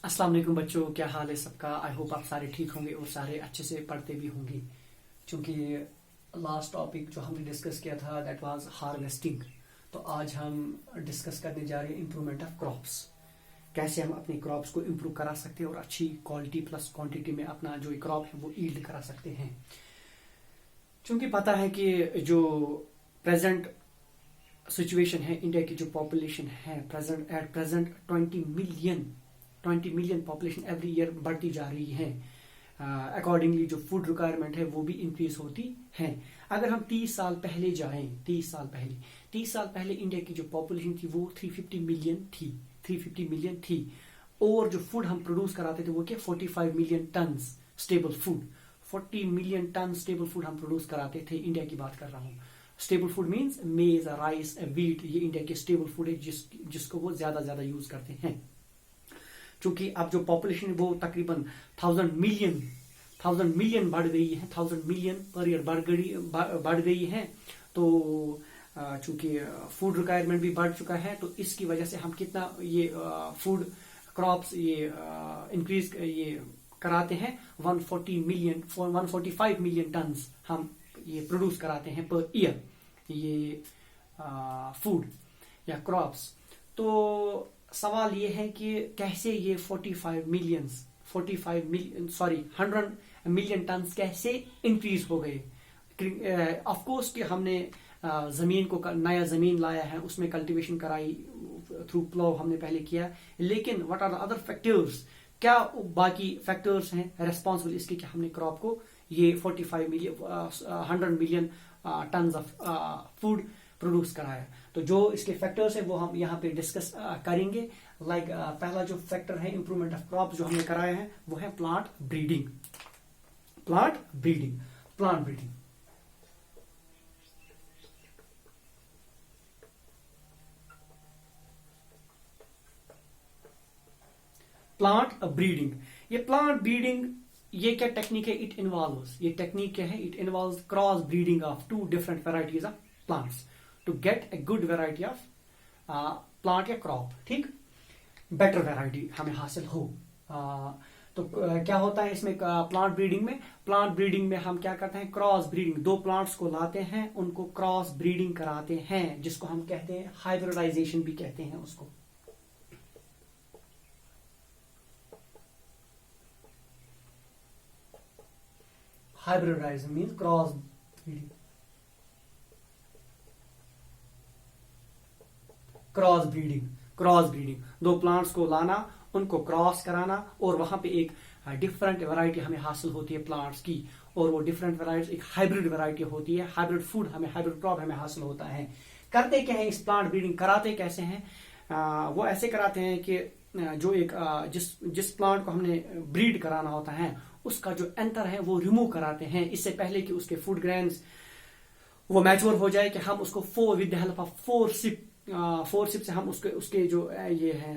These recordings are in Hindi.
अस्सलाम वालेकुम बच्चों, क्या हाल है सबका। आई होप आप सारे ठीक होंगे और सारे अच्छे से पढ़ते भी होंगे। क्योंकि लास्ट टॉपिक जो हमने डिस्कस किया था दैट वाज हार्वेस्टिंग, तो आज हम डिस्कस करने जा रहे हैं इम्प्रूवमेंट ऑफ क्रॉप्स। कैसे हम अपनी क्रॉप्स को इम्प्रूव करा सकते हैं और अच्छी क्वालिटी प्लस क्वांटिटी में अपना जो क्रॉप है वो ईल्ड करा सकते हैं। क्योंकि पता है कि जो प्रेजेंट सिचुएशन है, इंडिया की जो पॉपुलेशन है at present 20 million population every year बढ़ती जा रही है। अकॉर्डिंगली जो फूड रिक्वायरमेंट है वो भी इंक्रीज होती है। अगर हम 30 साल पहले जाएं, 30 साल पहले इंडिया की जो पॉपुलेशन थी वो 350 मिलियन थी और जो फूड हम प्रोड्यूस कराते थे वो क्या 45 million ton stable food. 40 million ton stable food हम प्रोड्यूस कराते थे। इंडिया की बात कर रहा हूँ। Stable food means maize, rice, wheat, ये इंडिया के स्टेबल फूड है जिसको वो ज्यादा यूज करते हैं। क्योंकि अब जो पॉपुलेशन वो तकरीबन 1000 मिलियन बढ़ गई है, 1000 मिलियन पर ईयर बढ़ गई है। तो चूंकि फूड रिक्वायरमेंट भी बढ़ चुका है, तो इसकी वजह से हम कितना ये फूड क्रॉप्स ये इंक्रीज ये कराते हैं 145 मिलियन टन हम ये प्रोड्यूस कराते हैं पर ईयर ये फूड या क्रॉप्स। तो सवाल ये है कि कैसे ये 100 मिलियन टन कैसे इंक्रीज हो गए। ऑफ कोर्स कि हमने जमीन को नया जमीन लाया है, उसमें कल्टीवेशन कराई, थ्रू प्लो हमने पहले किया, लेकिन what are the other factors, क्या बाकी फैक्टर्स हैं रेस्पॉन्सिबल इसके कि हमने क्रॉप को ये 100 million ton of food produce कराया। तो जो इसके फैक्टर्स है वो हम यहाँ पे डिस्कस करेंगे। पहला जो फैक्टर है इंप्रूवमेंट ऑफ क्रॉप जो हमने कराया है वो है प्लांट ब्रीडिंग। प्लांट ब्रीडिंग ये प्लांट ब्रीडिंग ये क्या टेक्निक है? ये टेक्निक क्या है? It involves cross breeding of 2 different varieties of plants to get a good variety of plant या क्रॉप। ठीक, बेटर वेराइटी हमें हासिल हो। तो क्या होता है इसमें प्लांट ब्रीडिंग में हम क्या करते हैं? क्रॉस ब्रीडिंग, 2 प्लांट्स को लाते हैं, उनको क्रॉस ब्रीडिंग कराते हैं, जिसको हम कहते हैं हाइब्रिडाइजेशन भी कहते हैं उसको। Hybridisation means cross breeding 2 plants को लाना, उनको क्रॉस कराना और वहां पे एक डिफरेंट वैरायटी हमें हासिल होती है प्लांट्स की, और वो डिफरेंट वैरायटी एक हाइब्रिड वैरायटी होती है। हाइब्रिड फूड हाइब्रिड क्रॉप हमें हासिल होता है। करते क्या है इस प्लांट ब्रीडिंग? कराते कैसे हैं? वो ऐसे कराते हैं कि जो एक जिस प्लांट को हमने ब्रीड कराना होता है उसका जो एंथर है वो रिमूव कराते हैं, इससे पहले कि उसके फूड ग्रेन्स वो मैच्योर हो जाए, कि हम उसको विद द हेल्प ऑफ फोरसिप से हम उसके जो ये है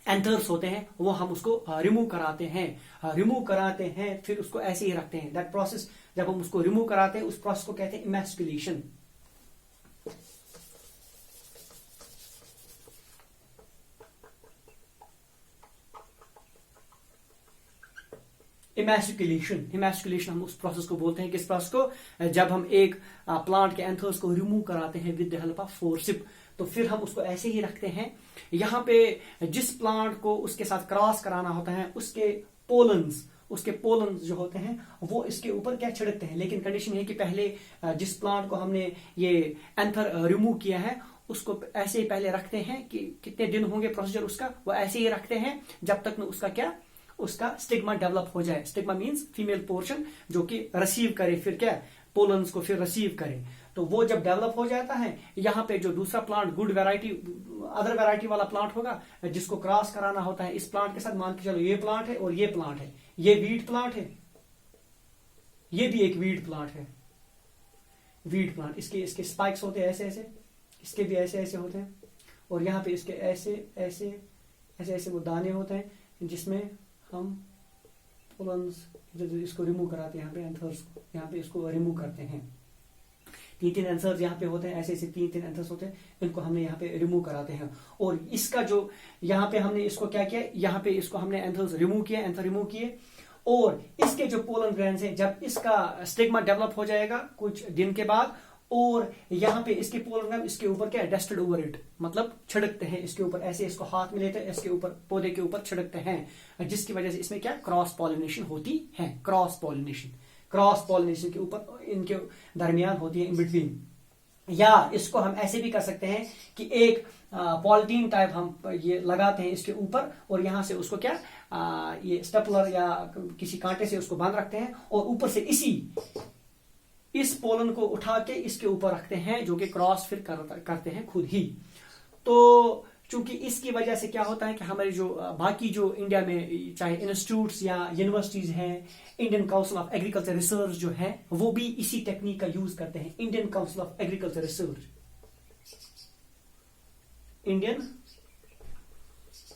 एंथर्स होते हैं वो हम उसको रिमूव कराते हैं, फिर उसको ऐसे ही रखते हैं। दैट प्रोसेस जब हम उसको रिमूव कराते हैं उस प्रोसेस को कहते हैं इमैस्कुलेशन। इमैस्कुलेशन हम उस प्रोसेस को बोलते हैं। किस प्रोसेस को? जब हम एक प्लांट के एंथर्स को रिमूव कराते हैं विद द हेल्प ऑफ फोरसिप, तो फिर हम उसको ऐसे ही रखते हैं। यहाँ पे जिस प्लांट को उसके साथ क्रॉस कराना होता है उसके पोलन्स जो होते हैं वो इसके ऊपर क्या छिड़कते हैं, लेकिन कंडीशन है कि पहले जिस प्लांट को हमने ये एंथर रिमूव किया है उसको ऐसे ही पहले रखते हैं कि कितने दिन होंगे प्रोसीजर उसका, वो ऐसे ही रखते हैं जब तक उसका स्टिग्मा डेवलप हो जाए। स्टिग्मा मींस फीमेल पोर्शन जो कि रिसीव करे, फिर क्या पोलन्स को फिर रिसीव करे। तो वो जब डेवलप हो जाता है, यहाँ पे जो दूसरा plant good variety other variety वाला प्लांट होगा जिसको क्रॉस कराना होता है इस प्लांट के साथ, मान के चलो ये प्लांट है और ये प्लांट है, ये वीट प्लांट है, ये भी एक वीट प्लांट है। इसके स्पाइक्स होते हैं ऐसे, इसके भी ऐसे होते हैं, और यहाँ पे इसके ऐसे वो दाने होते हैं जिसमें हम पोलन्स इसको रिमूव कराते हैं। यहाँ पे एंथर्स को यहाँ पे इसको रिमूव करते हैं। तीन तीन आंसर्स यहाँ पे होते हैं, ऐसे ऐसे तीन तीन आंसर्स होते हैं, इनको हमने यहाँ पे रिमूव कराते हैं। और इसका जो यहाँ पे हमने इसको क्या किया, यहाँ पे इसको हमने आंसर्स रिमूव किए, आंसर रिमूव किए। और इसके जो पोलन ग्रैंड्स हैं, जब इसका स्टिग्मा डेवलप हो जाएगा कुछ दिन के बाद, और यहाँ पे इसके पोलन ग्रैंड इसके ऊपर क्या है, डस्टेड ओवर इट, मतलब छिड़कते हैं इसके ऊपर, ऐसे इसको हाथ में लेते हैं, इसके ऊपर पौधे के ऊपर छिड़कते हैं, जिसकी वजह से इसमें क्या क्रॉस पॉलिनेशन होती है। क्रॉस पॉलिनेशन के ऊपर इनके दरमियान होती है, इन बिटवीन। या इसको हम ऐसे भी कर सकते हैं कि एक पॉलिथीन टाइप हम ये लगाते हैं इसके ऊपर, और यहां से उसको क्या ये स्टेपलर या किसी कांटे से उसको बांध रखते हैं, और ऊपर से इस पोलन को उठा के इसके ऊपर रखते हैं, जो कि क्रॉस फिर करते हैं खुद ही। तो चूंकि इसकी वजह से क्या होता है कि हमारे जो बाकी जो इंडिया में चाहे इंस्टीट्यूट्स या यूनिवर्सिटीज हैं, Indian council of agriculture research जो है, वो भी इसी टेक्निक का यूज करते हैं। Indian council of agriculture research, Indian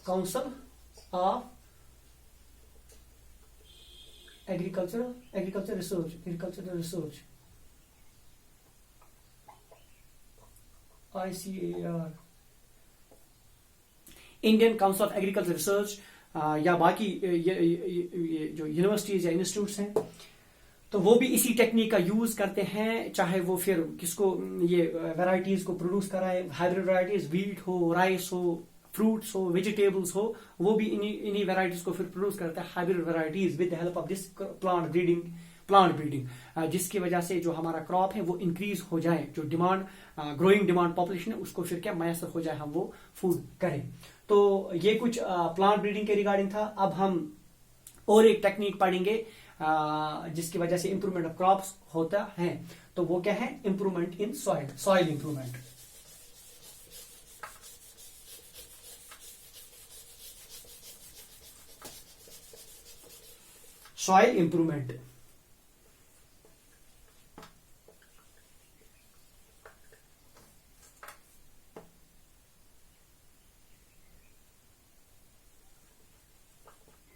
council of agriculture research ICAR, Indian council of agriculture research, या बाकी ये जो यूनिवर्सिटीज या इंस्टीट्यूट्स हैं, तो वो भी इसी टेक्निक का यूज करते हैं। चाहे वो फिर किसको ये वैरायटीज को प्रोड्यूस कराए, हाइब्रिड वैरायटीज, व्हीट हो, राइस हो, फ्रूट्स हो, वेजिटेबल्स हो, वो भी इन्हीं वैरायटीज को फिर प्रोड्यूस करता है, hybrid varieties, with the help of this plant breeding, जिसकी वजह से जो हमारा क्रॉप है वो इंक्रीज हो जाए, जो डिमांड ग्रोइंग डिमांड पॉपुलेशन है उसको फिर क्या मैसर हो जाए, हम वो फूड करें। तो ये कुछ प्लांट ब्रीडिंग के रिगार्डिंग था। अब हम और एक टेक्निक पढ़ेंगे जिसकी वजह से इंप्रूवमेंट ऑफ क्रॉप्स होता है, तो वो क्या है, improvement in soil improvement. Soil improvement,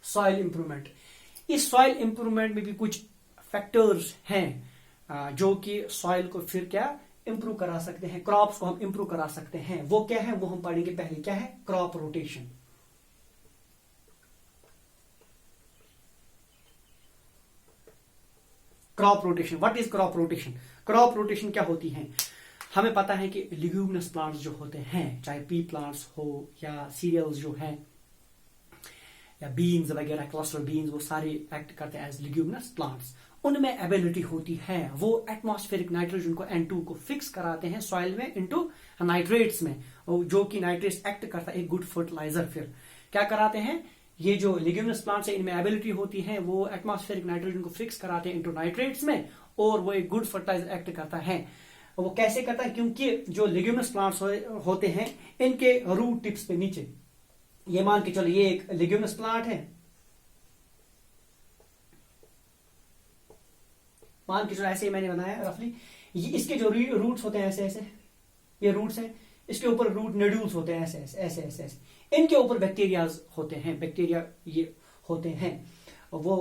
soil improvement. इस सॉइल इंप्रूवमेंट में भी कुछ फैक्टर्स हैं जो कि सॉइल को फिर क्या इंप्रूव करा सकते हैं, क्रॉप्स को हम इंप्रूव करा सकते हैं। वो क्या है, वो हम पढ़ेंगे पहले। क्या है, crop rotation. Crop rotation, what is crop rotation? Crop rotation क्या होती है? हमें पता है कि लिग्यूमिनस प्लांट्स जो होते हैं, चाहे पी प्लांट्स हो या सीरियल्स जो हैं या बीन्स वगैरह, क्लस्टर बीन्स, वो सारे एक्ट करते हैं एज लिग्यूमिनस प्लांट्स। उनमें एबिलिटी होती है, वो एटमॉस्फेरिक नाइट्रोजन को N2 को फिक्स कराते हैं सॉइल में इनटू नाइट्रेट्स में, जो कि नाइट्रेट्स एक्ट करता है एक गुड फर्टिलाइजर। फिर क्या कराते हैं, ये जो लिग्यूमिनस प्लांट्स है इनमें एबिलिटी होती है, वो एटमॉस्फेरिक नाइट्रोजन को फिक्स कराते हैं इनटू नाइट्रेट्स में, और वो एक गुड फर्टिलाइजर एक्ट करता है। वो कैसे करता है? क्योंकि जो लिग्यूमिनस प्लांट्स होते हैं इनके रूट टिप्स पे नीचे, ये मान के चलो ये एक लिग्यूमिनस प्लांट है, मान के चलो ऐसे ही मैंने बनाया रफली, इसके जो रूट्स होते हैं ऐसे ऐसे, ये रूट्स हैं, इसके ऊपर रूट नोड्यूल्स होते हैं ऐसे ऐसे ऐसे ऐसे ऐसे, इनके ऊपर बैक्टीरियाज होते हैं, बैक्टीरिया ये होते हैं। वो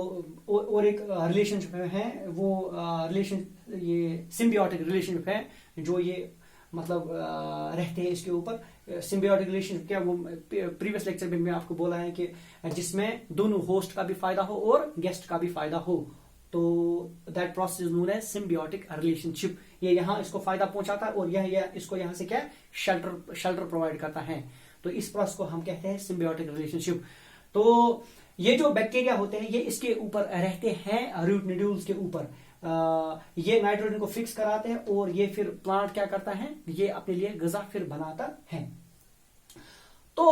और एक रिलेशनशिप है, वो रिलेशन ये सिम्बियोटिक रिलेशनशिप है, जो ये मतलब रहते हैं इसके ऊपर। सिम्बियोटिक रिलेशनशिप क्या, वो प्रीवियस लेक्चर में मैं आपको बोला है कि जिसमें दोनों होस्ट का भी फायदा हो और गेस्ट का भी फायदा हो, तो that process is known as symbiotic relationship. ये यहाँ इसको फायदा पहुंचाता है और यह इसको यहाँ से क्या शेल्टर प्रोवाइड करता है, तो इस प्रोसेस को हम कहते हैं सिम्बियोटिक रिलेशनशिप। तो ये जो बैक्टीरिया होते हैं ये इसके ऊपर रहते हैं, रूट नोड्यूल्स के ऊपर, ये नाइट्रोजन को फिक्स कराते हैं, और ये फिर प्लांट क्या करता है, ये अपने लिए गजा फिर बनाता है। तो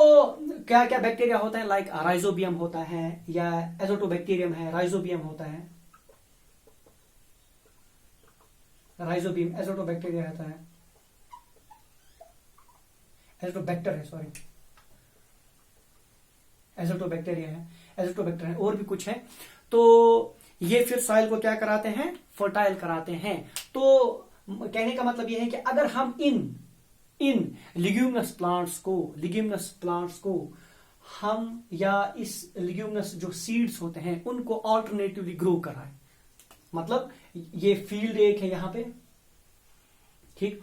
क्या क्या बैक्टीरिया होता है, लाइक राइजोबियम होता है, या एजोटोबैक्टीरियम है, राइजोबियम होता है, राइजोबियम एजोटोबैक्टीरिया होता है, एजोटोबैक्टर है, सॉरी एजोटोबैक्टीरिया है, एजोटोबैक्टर है, और भी कुछ है। तो ये फिर सॉइल को क्या कराते हैं, फर्टाइल कराते हैं। तो कहने का मतलब ये है कि अगर हम इन लिग्यूमिनस प्लांट्स को हम या इस लिग्यूमिनस जो सीड्स होते हैं उनको ऑल्टरनेटिवली ग्रो कराएं, मतलब ये फील्ड एक है यहाँ पे, ठीक।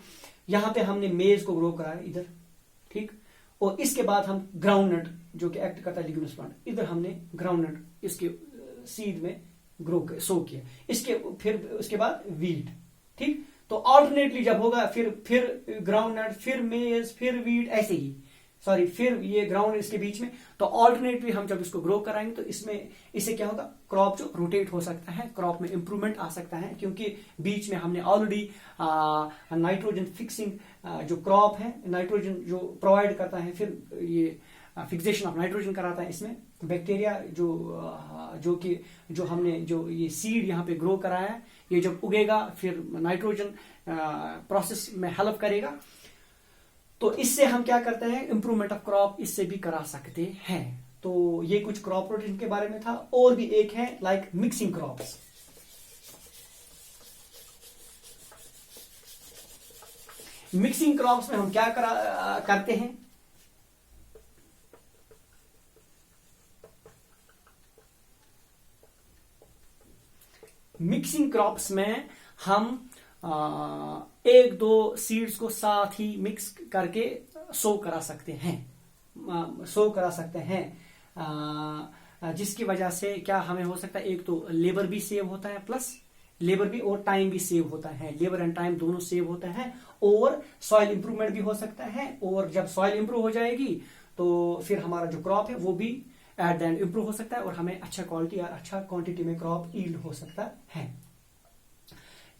यहाँ पे हमने मेज को ग्रो कराया इधर, ठीक। और इसके बाद हम ग्राउंडनट जो कि एक्ट करता है लिग्यूमिनस प्लांट, इधर हमने ग्राउंडनट इसके सीड में सो किया। इसके फिर उसके बाद वीट, ठीक। तो ऑल्टरनेटली जब होगा फिर ग्राउंडनट, फिर मेज, फिर वीट, ऐसे ही, सॉरी, फिर ये ग्राउंड इसके बीच में। तो ऑल्टरनेटली हम जब इसको ग्रो कराएंगे तो इससे क्या होगा, क्रॉप जो रोटेट हो सकता है, क्रॉप में इंप्रूवमेंट आ सकता है, क्योंकि बीच में हमने ऑलरेडी नाइट्रोजन फिक्सिंग जो क्रॉप है, नाइट्रोजन जो प्रोवाइड करता है, फिर ये फिक्सेशन ऑफ नाइट्रोजन कराता है इसमें बैक्टीरिया जो हमने जो ये सीड यहाँ पे ग्रो कराया है, ये जब उगेगा फिर नाइट्रोजन प्रोसेस में हेल्प करेगा। तो इससे हम क्या करते हैं, इंप्रूवमेंट ऑफ क्रॉप इससे भी करा सकते हैं। तो ये कुछ क्रॉप प्रोटेक्शन के बारे में था। और भी एक है like mixing crops. Mixing crops में हम क्या करते हैं, मिक्सिंग क्रॉप्स में हम एक दो सीड्स को साथ ही मिक्स करके सो करा सकते हैं, जिसकी वजह से क्या हमें हो सकता है, एक तो लेबर भी सेव होता है, प्लस लेबर भी और टाइम भी सेव होता है, लेबर एंड टाइम दोनों सेव होता है, और सॉइल इंप्रूवमेंट भी हो सकता है। और जब सॉइल इंप्रूव हो जाएगी तो फिर हमारा जो क्रॉप है वो भी एट द एंड इंप्रूव हो सकता है, और हमें अच्छा क्वालिटी और अच्छा क्वांटिटी में क्रॉप यील्ड हो सकता है।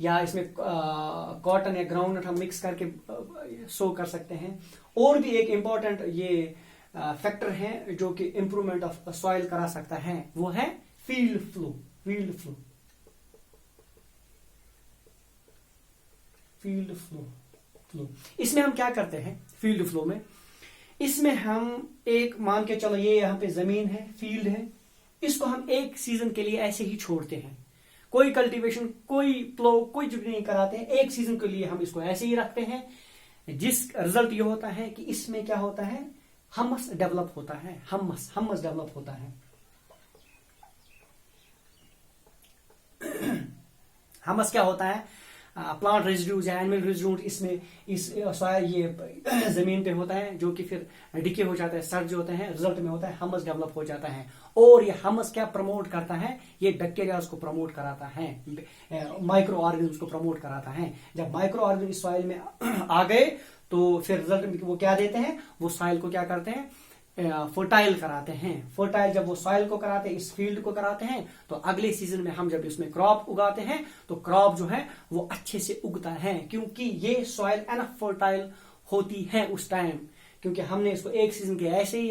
या इसमें कॉटन या ग्राउंडनट हम मिक्स करके सो कर सकते हैं। और भी एक इंपॉर्टेंट ये फैक्टर है जो कि इंप्रूवमेंट ऑफ सॉइल करा सकता है, वो है फील्ड फ्लो। इसमें हम क्या करते हैं, फील्ड फ्लो में, इसमें हम एक मान के चलो ये यहाँ पे जमीन है, फील्ड है, इसको हम एक सीजन के लिए ऐसे ही छोड़ते हैं, कोई कल्टीवेशन, कोई प्लो, कोई कुछ नहीं कराते हैं, एक सीजन के लिए हम इसको ऐसे ही रखते हैं। जिस रिजल्ट ये होता है कि इसमें क्या होता है, हमस डेवलप होता है, हमस डेवलप होता है। हमस क्या होता है, प्लांट रेजिड्यूज या एनिमल रेजिड्यूज इसमें इस ये जमीन पे होता है, जो कि फिर डिके हो जाता है, सर्ज होते हैं, रिजल्ट में होता है हमस डेवलप हो जाता है। और ये हमस क्या प्रमोट करता है, ये बैक्टीरिया को प्रमोट कराता है, माइक्रो ऑर्गेनिज्म को प्रमोट कराता है। जब माइक्रो ऑर्गेनिज्म सॉइल में आ गए तो फिर रिजल्ट में वो क्या देते हैं, वो सॉइल को क्या करते हैं, फर्टाइल कराते हैं। फर्टाइल जब वो सॉइल को कराते हैं, इस फील्ड को कराते हैं, तो अगले सीजन में हम जब इसमें क्रॉप उगाते हैं तो क्रॉप जो है वो अच्छे से उगता है, क्योंकि ये सॉइल एनफ फर्टाइल होती है उस टाइम, क्योंकि हमने इसको एक सीजन के ऐसे ही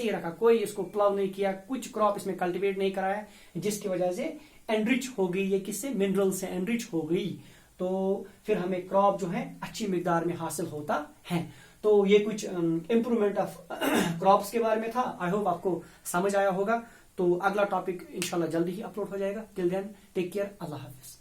रखा, कोई इसको प्लाव नहीं किया, कुछ क्रॉप इसमें कल्टीवेट नहीं कराया, जिसकी वजह से एनरिच हो गई, ये किससे, मिनरल से एनरिच हो गई। तो फिर हमें क्रॉप जो है अच्छी मिकदार में हासिल होता है। तो ये कुछ इंप्रूवमेंट ऑफ क्रॉप्स के बारे में था। आई होप आपको समझ आया होगा। तो अगला टॉपिक इंशाल्लाह जल्दी ही अपलोड हो जाएगा। टिल देन टेक केयर, अल्लाह हाफिज।